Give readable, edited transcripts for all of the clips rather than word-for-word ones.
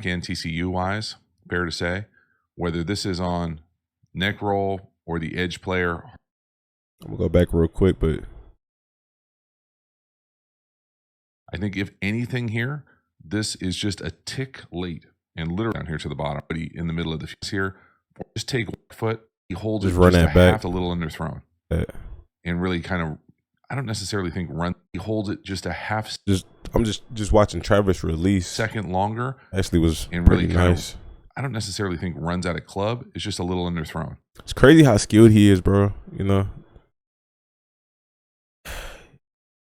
back end TCU wise, fair to say, whether this is on neck roll or the edge player. I'm gonna go back real quick, but I think if anything here, this is just a tick late and literally down here to the bottom, but he in the middle of the field here. Just take one foot, he holds just it run just that back. half a little underthrown, and really kind of. I don't necessarily think run. He holds it just a half. I'm just watching Travis release. Second longer. Actually, was and really pretty nice. I don't necessarily think runs out of club. It's just a little underthrown. It's crazy how skilled he is, bro. You know,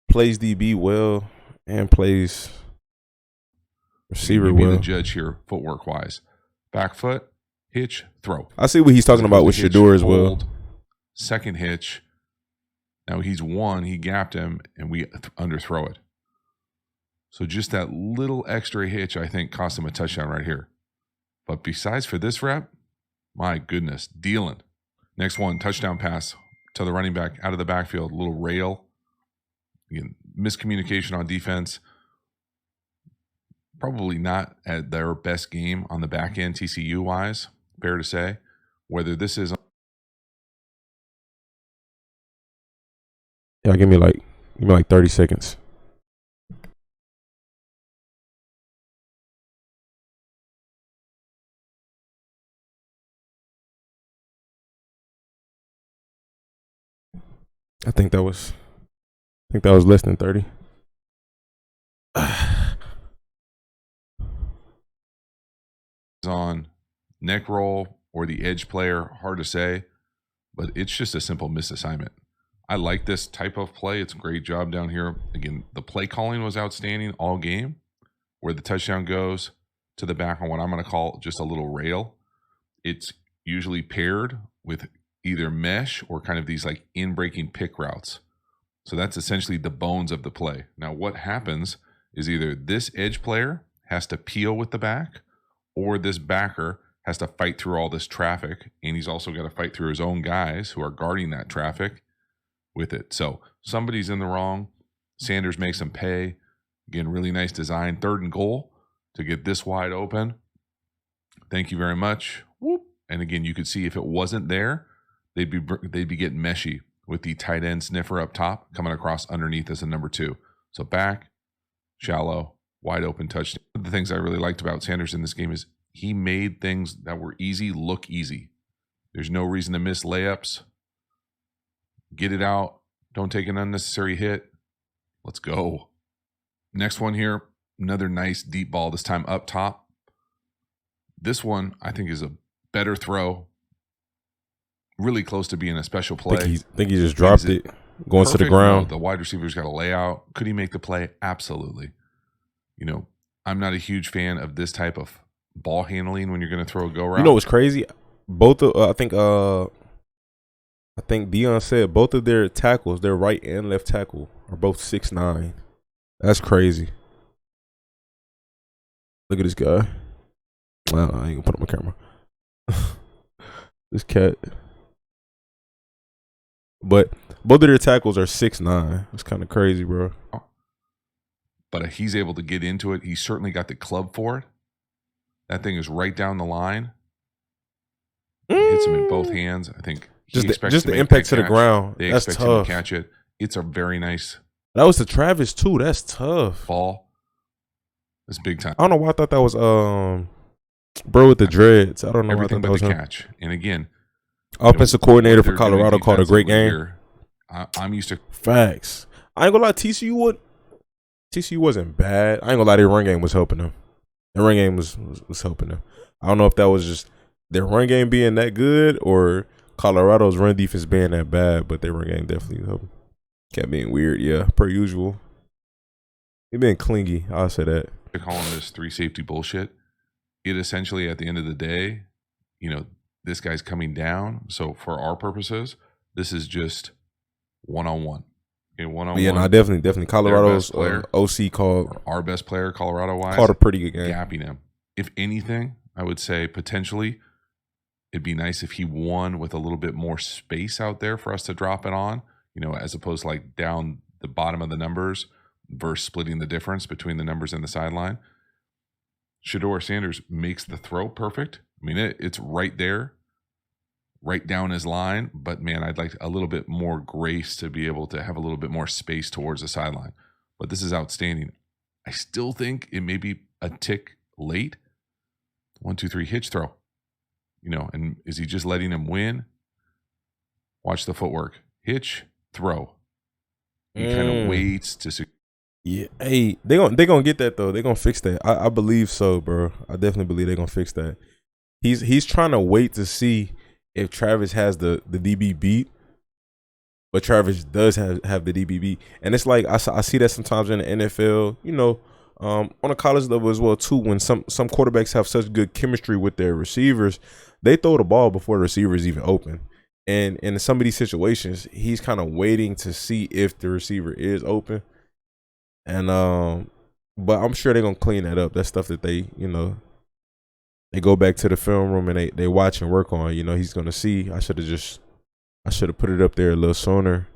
plays DB well and plays receiver well. The judge here, footwork wise, back foot, hitch, throw. I see what he's talking about with Sheduer as well. Second hitch. Now he's one. He gapped him, and we underthrow it. So just that little extra hitch, I think, cost him a touchdown right here. But besides for this rep, my goodness, dealing. Next one, touchdown pass to the running back out of the backfield, little rail. Again, miscommunication on defense. Probably not at their best game on the back end TCU wise, fair to say. Whether this is give me like 30 seconds. I think that was less than 30. On neck roll or the edge player, hard to say, but it's just a simple misassignment. I like this type of play. It's a great job down here. Again, the play calling was outstanding all game, where the touchdown goes to the back on what I'm going to call just a little rail. It's usually paired with either mesh or kind of these like in-breaking pick routes. So that's essentially the bones of the play. Now what happens is either this edge player has to peel with the back, or this backer has to fight through all this traffic, and he's also got to fight through his own guys who are guarding that traffic with it. So somebody's in the wrong. Sanders makes them pay. Again, really nice design. 3rd and goal to get this wide open. Thank you very much. Whoop. And again, you could see if it wasn't there, they'd be getting meshy with the tight end sniffer up top coming across underneath as a number 2. So back, shallow, wide open touchdown. One of the things I really liked about Sanders in this game is he made things that were easy look easy. There's no reason to miss layups. Get it out. Don't take an unnecessary hit. Let's go. Next one here, another nice deep ball, this time up top. Think I think is a better throw. Really close to being a special play. Think he just dropped it going to the ground. No, the wide receiver's got a layout. Could he make the play? Absolutely. You know, I'm not a huge fan of this type of ball handling when you're going to throw a go route. You know what's crazy? Both of I think Dion said both of their tackles, their right and left tackle, are both 6'9". That's crazy. Look at this guy. Well, I ain't gonna put up my camera. This cat. But both of their tackles are 6'9". It's kind of crazy, bro. But he's able to get into it. He's certainly got the club for it. That thing is right down the line. Hits him in both hands. I think just the impact to the ground. They That's expect tough. him to catch it. It's a very nice. That was to Travis too. That's tough. Ball. It's big time. I don't know why I thought that was bro with the dreads. I don't know. Everything why I but thought the that was catch. And again, offensive coordinator for Colorado called a great game. Here, I'm used to facts. I ain't gonna lie. TCU wasn't bad. I ain't gonna lie. Their run game was helping them. Their run game was helping them. I don't know if that was just their run game being that good or Colorado's run defense being that bad, but their run game definitely helped. Kept being weird, yeah, per usual. He been clingy. I'll say that. They're calling this 3 safety bullshit. It essentially, at the end of the day, you know, this guy's coming down. So for our purposes, this is just one-on-one. Okay, one-on-one. Yeah, no, definitely. Colorado's OC called our best player, Colorado-wise, called a pretty good game. Gapping him. If anything, I would say potentially it'd be nice if he won with a little bit more space out there for us to drop it on, you know, as opposed to like down the bottom of the numbers versus splitting the difference between the numbers and the sideline. Sheduer Sanders makes the throw perfect. I mean, it's right there, right down his line. But man, I'd like a little bit more grace to be able to have a little bit more space towards the sideline. But this is outstanding. I still think it may be a tick late. 1, 2, 3, hitch throw. And is he just letting him win? Watch the footwork. Hitch, throw. He kind of waits to. Yeah, hey, they gonna get that though. They gonna fix that. I believe so, bro. I definitely believe they're gonna fix that. He's trying to wait to see if Travis has the DB beat, but Travis does have the DB beat, and it's like I see that sometimes in the NFL, on a college level as well too. When some quarterbacks have such good chemistry with their receivers, they throw the ball before the receiver is even open. And in some of these situations, he's kind of waiting to see if the receiver is open. And but I'm sure they're gonna clean that up. That's stuff that they go back to the film room and they watch and work on. He's gonna see. I should have put it up there a little sooner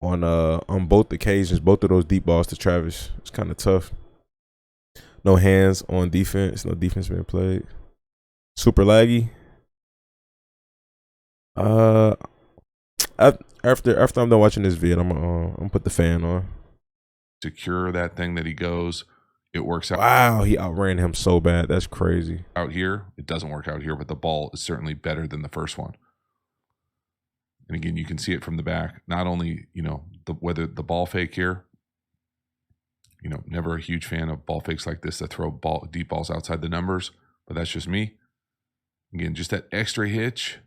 on both occasions, both of those deep balls to Travis. It's kind of tough. No hands on defense. No defense being played. Super laggy. After I'm done watching this vid, I'm gonna put the fan on. Secure that thing that he goes. It works out. Wow, he outran him so bad. That's crazy. Out here, it doesn't work out here, but the ball is certainly better than the first one. And again, you can see it from the back. Not only, whether the ball fake here, never a huge fan of ball fakes like this that throw deep balls outside the numbers, but that's just me. Again, just that extra hitch.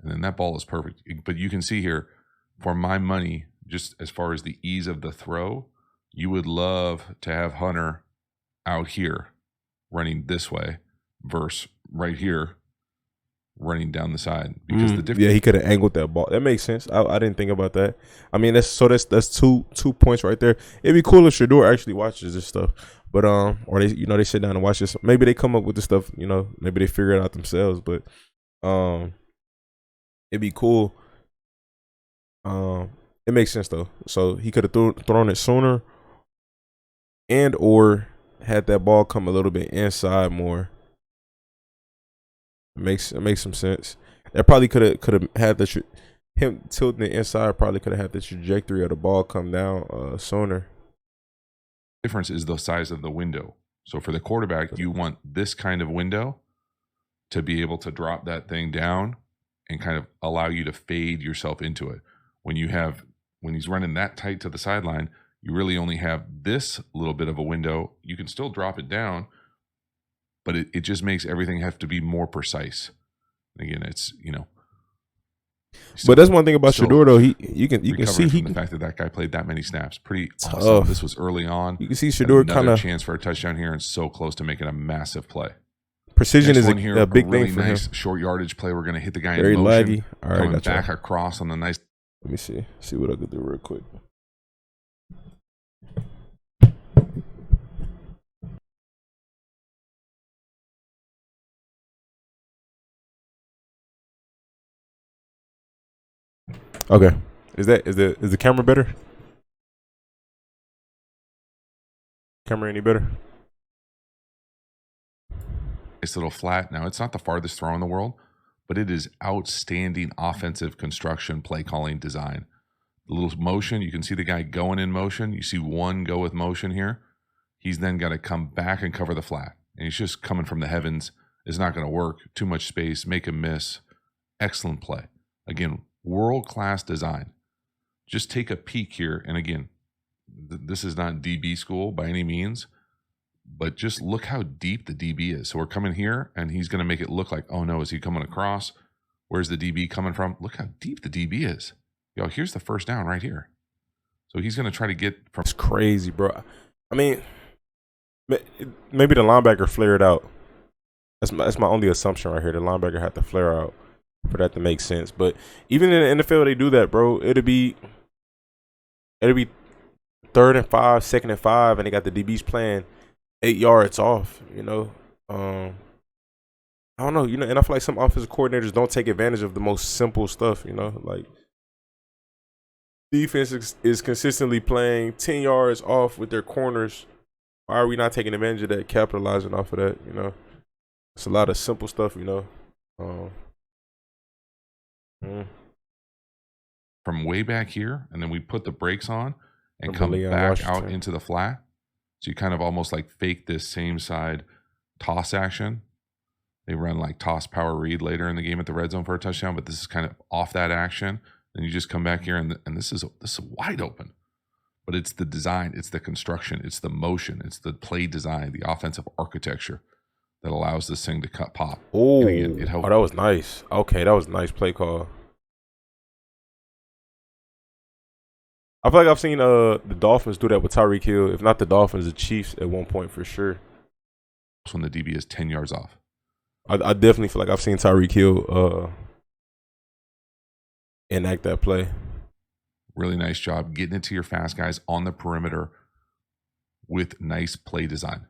And then that ball is perfect. But you can see here, for my money, just as far as the ease of the throw, you would love to have Hunter out here running this way versus right here running down the side, because the difference. Yeah, he could have angled that ball. That makes sense. I didn't think about that. I mean, that's two points right there. It'd be cool if Sheduer actually watches this stuff, but or they sit down and watch this. Maybe they come up with this stuff. Maybe they figure it out themselves. But it'd be cool. It makes sense though. So he could have thrown it sooner, and or had that ball come a little bit inside more. It makes some sense. That probably could have had him tilting it inside. Probably could have had the trajectory of the ball come down sooner. Difference is the size of the window. So for the quarterback, you want this kind of window to be able to drop that thing down and kind of allow you to fade yourself into it. When he's running that tight to the sideline, you really only have this little bit of a window. You can still drop it down, but it just makes everything have to be more precise. And again, it's but that's one thing about Sheduer though. You can see the fact that guy played that many snaps. Pretty awesome. This was early on. You can see Sheduer kind of chance for a touchdown here and so close to making a massive play. Precision is a big really thing for nice him. Short yardage play. We're going to hit the guy Very in motion. laggy. All right, coming back across on the nice. Let me see what I could do real quick. Okay, is the camera better? Camera any better? Nice little flat. Now, it's not the farthest throw in the world, but it is outstanding offensive construction, play calling, design. The little motion, you can see the guy going in motion. You see one go with motion here. He's then got to come back and cover the flat. And he's just coming from the heavens. It's not going to work. Too much space. Make him miss. Excellent play. Again, world-class design. Just take a peek here. And again, this is not DB school by any means, but just look how deep the DB is. So we're coming here, and he's going to make it look like, oh no, is he coming across? Where's the DB coming from? Look how deep the DB is. Yo, here's the first down right here. So he's going to try to get from. It's crazy, bro. I mean, maybe the linebacker flared out. That's my only assumption right here. The linebacker had to flare out for that to make sense. But even in the NFL, they do that, bro. It'll be 3rd and 5, 2nd and 5, and they got the DBs playing 8 yards off. I don't know. And I feel like some offensive coordinators don't take advantage of the most simple stuff. Like defense is consistently playing 10 yards off with their corners Why are we not taking advantage of that, capitalizing off of that? You know, it's a lot of simple stuff. You know, from way back here, and then we put the brakes on and From come Leon back out Washington. into the flat. So you kind of almost like fake this same side toss action. They run like toss power read later in the game at the red zone for a touchdown, but this is kind of off that action. Then you just come back here, and this is wide open. But it's the design, it's the construction, it's the motion, it's the play design, the offensive architecture that allows this thing to pop. Oh, again, it helped. that was nice. Okay, that was a nice play call. I feel like I've seen the Dolphins do that with Tyreek Hill. If not the Dolphins, the Chiefs at one point for sure. When the DB is 10 yards off. I definitely feel like I've seen Tyreek Hill enact that play. Really nice job getting it to your fast guys on the perimeter with nice play design.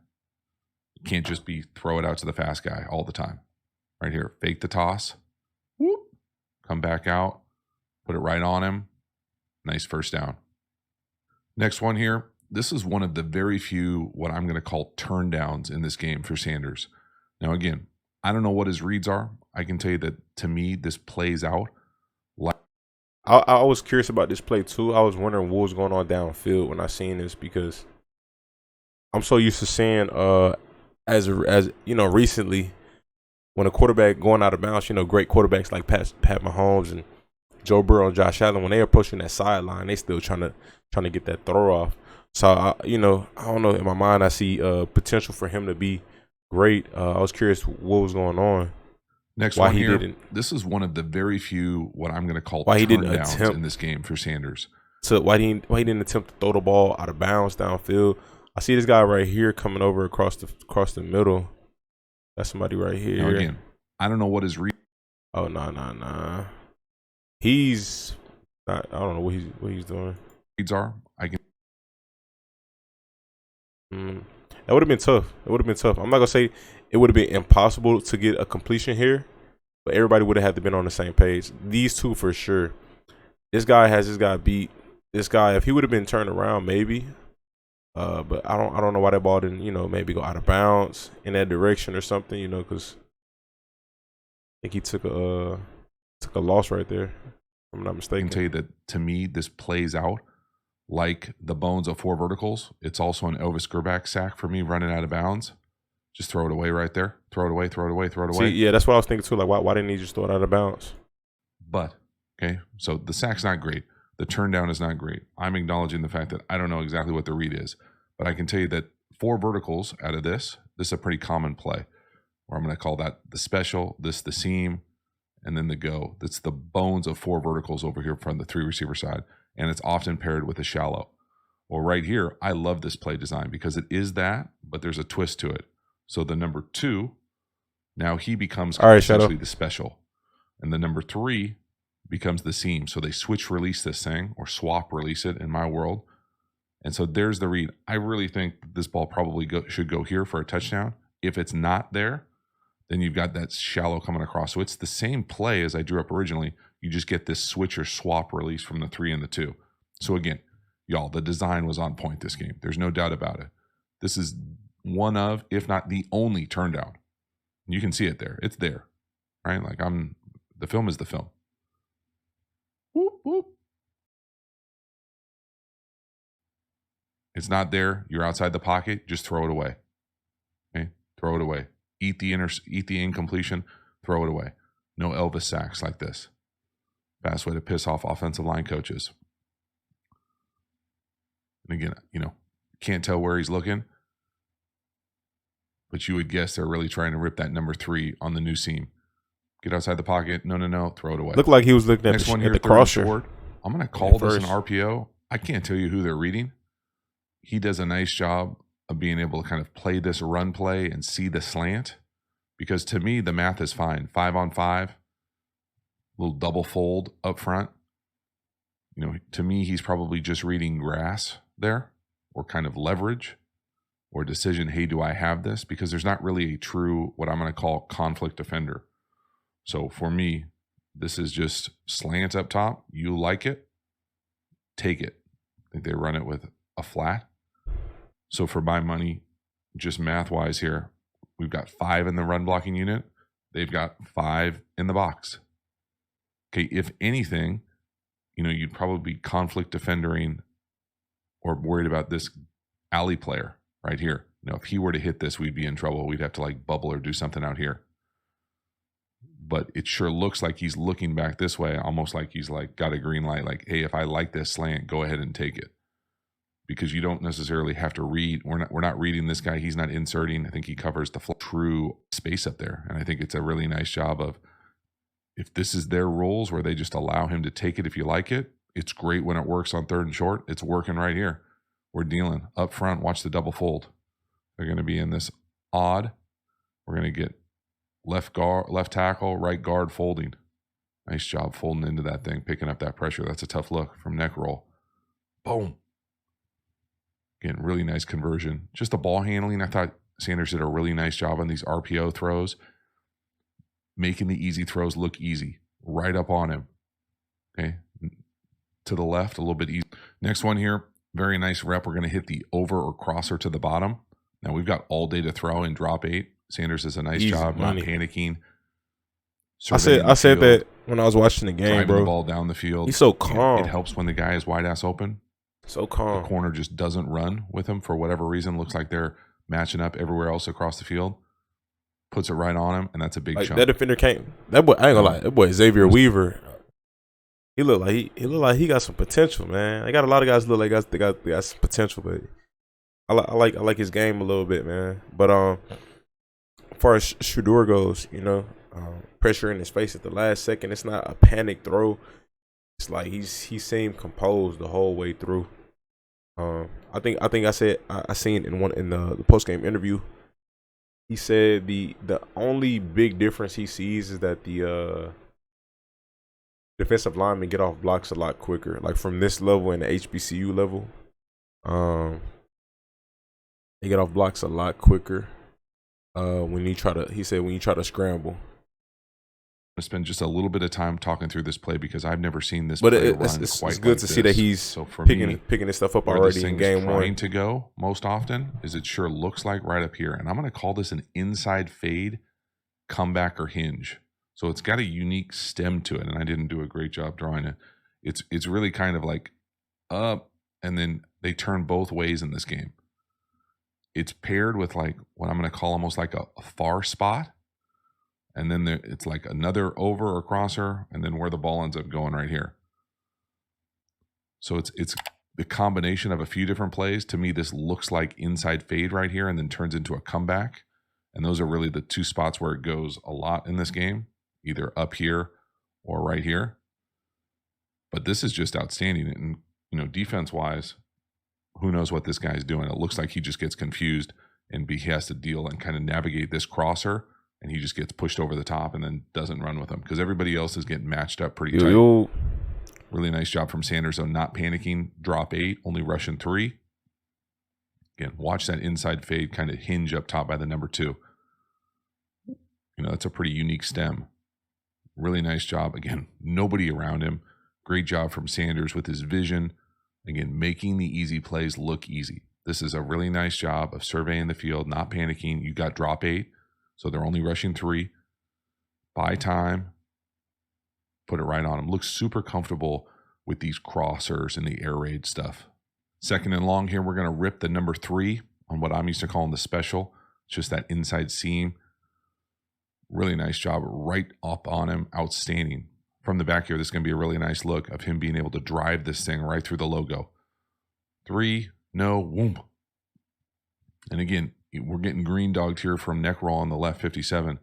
You can't just be throw it out to the fast guy all the time. Right here, fake the toss, whoop, come back out, put it right on him. Nice first down. Next one here. This is one of the very few what I'm going to call turn downs in this game for Sanders. Now, again, I don't know what his reads are. I can tell you that to me, this plays out like. I was curious about this play too. I was wondering what was going on downfield when I seen this, because I'm so used to seeing as you know, recently when a quarterback going out of bounds, you know, great quarterbacks like Pat Mahomes and Joe Burrow and Josh Allen, when they are pushing that sideline, they still trying to get that throw off. So you know, I don't know. In my mind, I see potential for him to be great. I was curious what was going on. Next why one he here. didn't. This is one of the very few what I'm going to call why he turn didn't downs attempt in this game for Sanders. So why he didn't attempt to throw the ball out of bounds downfield? I see this guy right here coming over across the middle. That's somebody right here. Now again, I don't know what his read. Oh no. He's not. I don't know what he's doing. Reads are. I can. That would have been tough. I'm not gonna say it would have been impossible to get a completion here, but everybody would have had to been on the same page. These two for sure. This guy has this guy beat. This guy, if he would have been turned around, maybe. But I don't know why that ball didn't, you know, maybe go out of bounds in that direction or something, you know, because I think he took a loss right there. If I'm not I mistaken. can tell you that to me, this plays out like the bones of four verticals. It's also an Elvis Grbac sack for me running out of bounds. Just throw it away right there. Throw it away. See, yeah, that's what I was thinking too. Like, why didn't he just throw it out of bounds? But, okay, so the sack's not great. The turn down is not great. I'm acknowledging the fact that I don't know exactly what the read is. But I can tell you that four verticals out of this is a pretty common play. Or I'm going to call that the special, this the seam, and then the go. That's the bones of four verticals over here from the three receiver side. And it's often paired with a shallow. Well, right here, I love this play design because it is that, but there's a twist to it. So the number 2, now he becomes essentially the special. And the number 3 becomes the seam. So they switch release this thing, or swap release it in my world. And so there's the read. I really think this ball probably should go here for a touchdown. If it's not there, then you've got that shallow coming across. So it's the same play as I drew up originally. You just get this switch or swap release from the 3 and the 2. So again, y'all, the design was on point this game. There's no doubt about it. This is one of, if not the only turn down. You can see it there. It's there, right? Like the film is the film. Whoop, whoop. It's not there. You're outside the pocket. Just throw it away. Okay, throw it away. Eat the incompletion. Throw it away. No Elvis sacks like this. Fast way to piss off offensive line coaches. And again, can't tell where he's looking, but you would guess they're really trying to rip that number 3 on the new seam. Get outside the pocket. No. Throw it away. Looked like he was looking at Next one at here, the crosser. I'm going to call this an RPO. I can't tell you who they're reading. He does a nice job of being able to kind of play this run play and see the slant, because to me, the math is fine. 5 on 5, little double fold up front. To me, he's probably just reading grass there, or kind of leverage or decision. Hey, do I have this? Because there's not really a true, what I'm going to call conflict defender. So for me, this is just slant up top. You like it, take it. I think they run it with a flat. So for my money, just math wise here, we've got 5 in the run blocking unit. They've got 5 in the box. Okay, if anything, you'd probably be conflict defendering or worried about this alley player right here. If he were to hit this, we'd be in trouble. We'd have to like bubble or do something out here. But it sure looks like he's looking back this way, almost like he's like got a green light, like, hey, if I like this slant, go ahead and take it. Because you don't necessarily have to read. We're not reading this guy. He's not inserting. I think he covers the true space up there. And I think it's a really nice job of, if this is their rules where they just allow him to take it if you like it, it's great when it works on 3rd and short. It's working right here. We're dealing up front. Watch the double fold. They're going to be in this odd. We're going to get left tackle, right guard folding. Nice job folding into that thing, picking up that pressure. That's a tough look from neck roll. Boom. Again, really nice conversion. Just the ball handling. I thought Sanders did a really nice job on these RPO throws, making the easy throws look easy. Right up on him. Okay. To the left, a little bit easy. Next one here, very nice rep. We're going to hit the over or crosser to the bottom. Now we've got all day to throw in drop 8. Sanders does a nice job not panicking. I said that when I was watching the game, driving bro. The ball down the field. He's so calm. It helps when the guy is wide ass open. So calm. The corner just doesn't run with him for whatever reason. Looks like they're matching up everywhere else across the field. Puts it right on him, and that's a big chunk. That defender came. That boy, I ain't gonna lie. That boy Xavier Weaver. He looked like he got some potential, man. I got a lot of guys look like they got some potential, but I like his game a little bit, man. But as far as Sheduer goes, pressure in his face at the last second. It's not a panic throw. It's like he seemed composed the whole way through. I think I said I seen in the post game interview. He said the only big difference he sees is that the defensive linemen get off blocks a lot quicker. Like from this level and the HBCU level, they get off blocks a lot quicker. When you try to scramble. I spend just a little bit of time talking through this play because I've never seen this play run it's quite good like to this. see that he's so for picking this stuff up already in game one. Trying to go most often is it sure looks like right up here, and I'm going to call this an inside fade, comeback or hinge. So it's got a unique stem to it, and I didn't do a great job drawing it. It's really kind of like up, and then they turn both ways in this game. It's paired with like what I'm going to call almost like a far spot. And then it's like another over or crosser, and then where the ball ends up going right here. So it's the combination of a few different plays. To me, this looks like inside fade right here and then turns into a comeback. And those are really the two spots where it goes a lot in this game, either up here or right here. But this is just outstanding. And, defense-wise, who knows what this guy's doing. It looks like he just gets confused and he has to deal and kind of navigate this crosser. And he just gets pushed over the top and then doesn't run with them because everybody else is getting matched up pretty tight. Really nice job from Sanders, though, not panicking. Drop 8, only rushing 3. Again, watch that inside fade kind of hinge up top by the number 2. That's a pretty unique stem. Really nice job. Again, nobody around him. Great job from Sanders with his vision. Again, making the easy plays look easy. This is a really nice job of surveying the field, not panicking. You got drop 8. So they're only rushing 3. Buy time. Put it right on them. Looks super comfortable with these crossers and the air raid stuff. 2nd and long here, we're going to rip the number 3 on what I'm used to calling the special. It's just that inside seam. Really nice job right up on him. Outstanding. From the back here, this is going to be a really nice look of him being able to drive this thing right through the logo. 3, no, whoom. And again, we're getting green dogged here from neck roll on the left 57.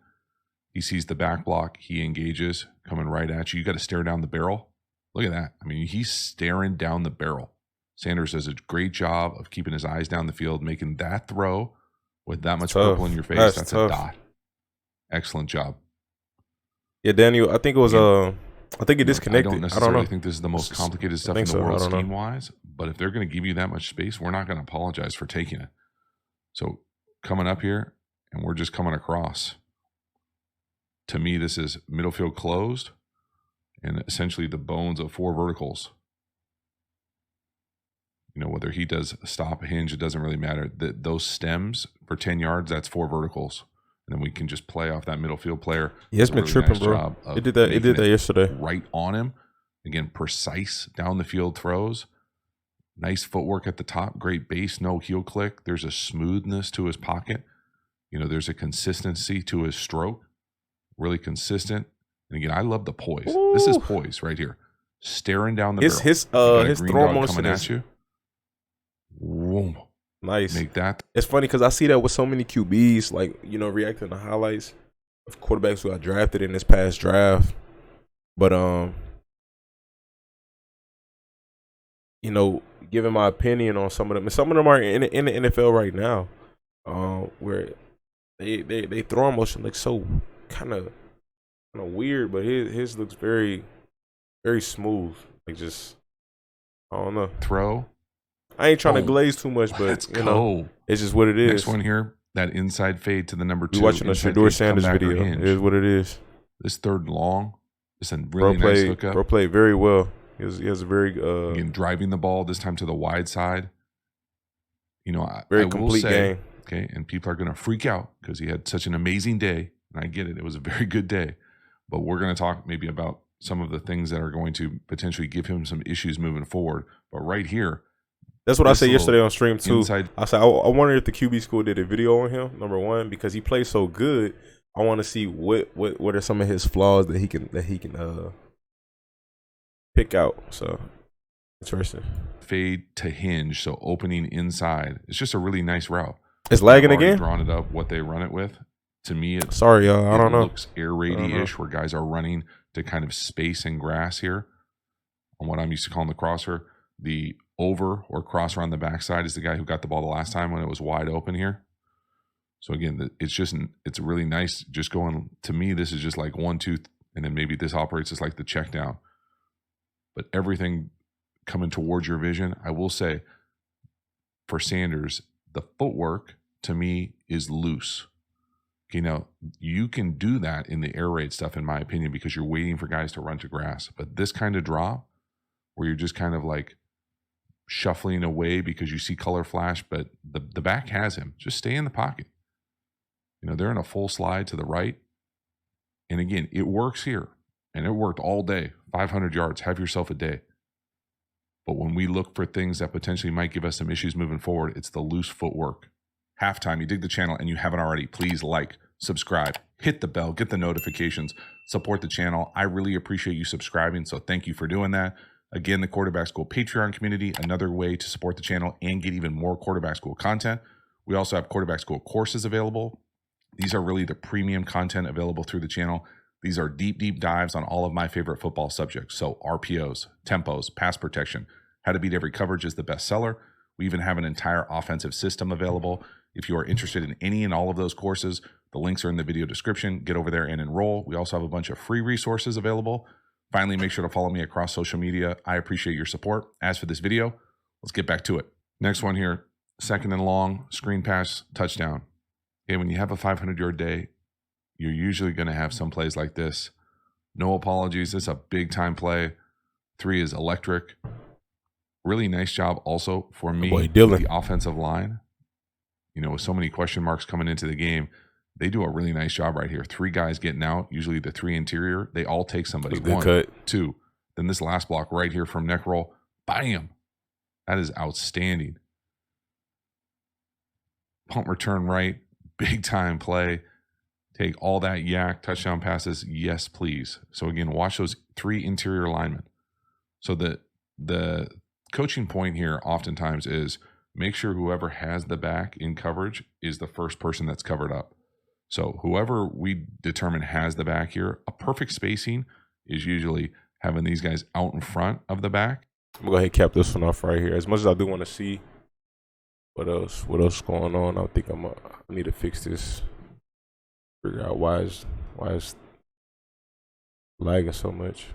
He sees the back block. He engages, coming right at you. You got to stare down the barrel. Look at that. I mean, he's staring down the barrel. Sanders does a great job of keeping his eyes down the field, making that throw with that much purple in your face. That's a dot. Excellent job. Yeah, Daniel, I think it was I think it disconnected. I don't necessarily think this is the most complicated stuff in the world scheme-wise, but if they're going to give you that much space, we're not going to apologize for taking it. So coming up here, and we're just coming across. To me, this is middle field closed and essentially the bones of 4 verticals. You know, whether he does stop, hinge, it doesn't really matter. Those stems for 10 yards, that's 4 verticals. And then we can just play off that middle field player. Yeah, it's been really tripping, nice bro. job of It did that. It did making that yesterday. right on him. Again, precise down the field throws. Nice footwork at the top. Great base, no heel click. There's a smoothness to his pocket. You know, there's a consistency to his stroke. Really consistent. And again, I love the poise. Ooh. This is poise right here. Staring down the barrel. His green throw dog motion coming is at you. Whoom. nice. Make that. It's funny because I see that with so many QBs, like, you know, reacting to highlights of quarterbacks who got drafted in this past draft. But you know, giving my opinion on some of them, and some of them are in the NFL right now, where they throw motion looks so kind of weird, but his looks very, very smooth. Like, just, I don't know. Throw. I ain't trying to glaze too much, but Let's you know, it's just what it is. Next one here, that inside fade to the number 2. You watching a Sheduer Sanders video? It is what it is. This third and long, it's a really nice hookup. Bro played very well. He has a very again, driving the ball this time to the wide side. You know, very I complete will say, game. Okay, and people are going to freak out because he had such an amazing day, and I get it. It was a very good day, but we're going to talk maybe about some of the things that are going to potentially give him some issues moving forward. But right here, that's what I said yesterday on stream too. Inside. I said I wonder if the QB school did a video on him. Number one, because he plays so good, I want to see what are some of his flaws that he can pick out. So interesting. Fade to hinge, so opening inside. It's just a really nice route. It's lagging again. Drawn it up what they run it with. To me, sorry y'all, I don't know. It looks air raid-ish where guys are running to kind of space and grass here. On what I'm used to calling the crosser, the over or crosser on the backside is the guy who got the ball the last time when it was wide open here. So again, it's really nice. Just going, to me, this is just like 1, 2, and then maybe this operates as like the check down. But everything coming towards your vision, I will say, for Sanders, the footwork to me is loose. You know, you can do that in the air raid stuff, in my opinion, because you're waiting for guys to run to grass. But this kind of drop, where you're just kind of like shuffling away because you see color flash, but the back has him. Just stay in the pocket. You know, they're in a full slide to the right. And again, it works here. And it worked all day. 500 yards. Have yourself a day. But when we look for things that potentially might give us some issues moving forward, it's the loose footwork. Halftime, you dig the channel and you haven't already, please like, subscribe, hit the bell, get the notifications, support the channel. I really appreciate you subscribing, so thank you for doing that. Again, the Quarterback School Patreon community, another way to support the channel and get even more Quarterback School content. We also have Quarterback School courses available. These are really the premium content available through the channel. These are deep, deep dives on all of my favorite football subjects. So RPOs, tempos, pass protection, how to beat every coverage is the best seller. We even have an entire offensive system available. If you are interested in any and all of those courses, the links are in the video description. Get over there and enroll. We also have a bunch of free resources available. Finally, make sure to follow me across social media. I appreciate your support. As for this video, let's get back to it. Next one here, 2nd and long, screen pass, touchdown. Okay, when you have a 500-yard day, you're usually going to have some plays like this. No apologies. This is a big-time play. 3 is electric. Really nice job also for me with the offensive line. You know, with so many question marks coming into the game, they do a really nice job right here. 3 guys getting out, usually the 3 interior. They all take somebody. 1, 2. Then this last block right here from neck roll. Bam! That is outstanding. Punt return right. Big time play. Take all that yak. Touchdown passes. Yes, please. So again, watch those 3 interior linemen. So the coaching point here oftentimes is make sure whoever has the back in coverage is the first person that's covered up. So whoever we determine has the back here, a perfect spacing is usually having these guys out in front of the back. I'm gonna go ahead and cap this one off right here. As much as I do want to see what else is going on, I think I need to fix this. Figure out why is lagging so much.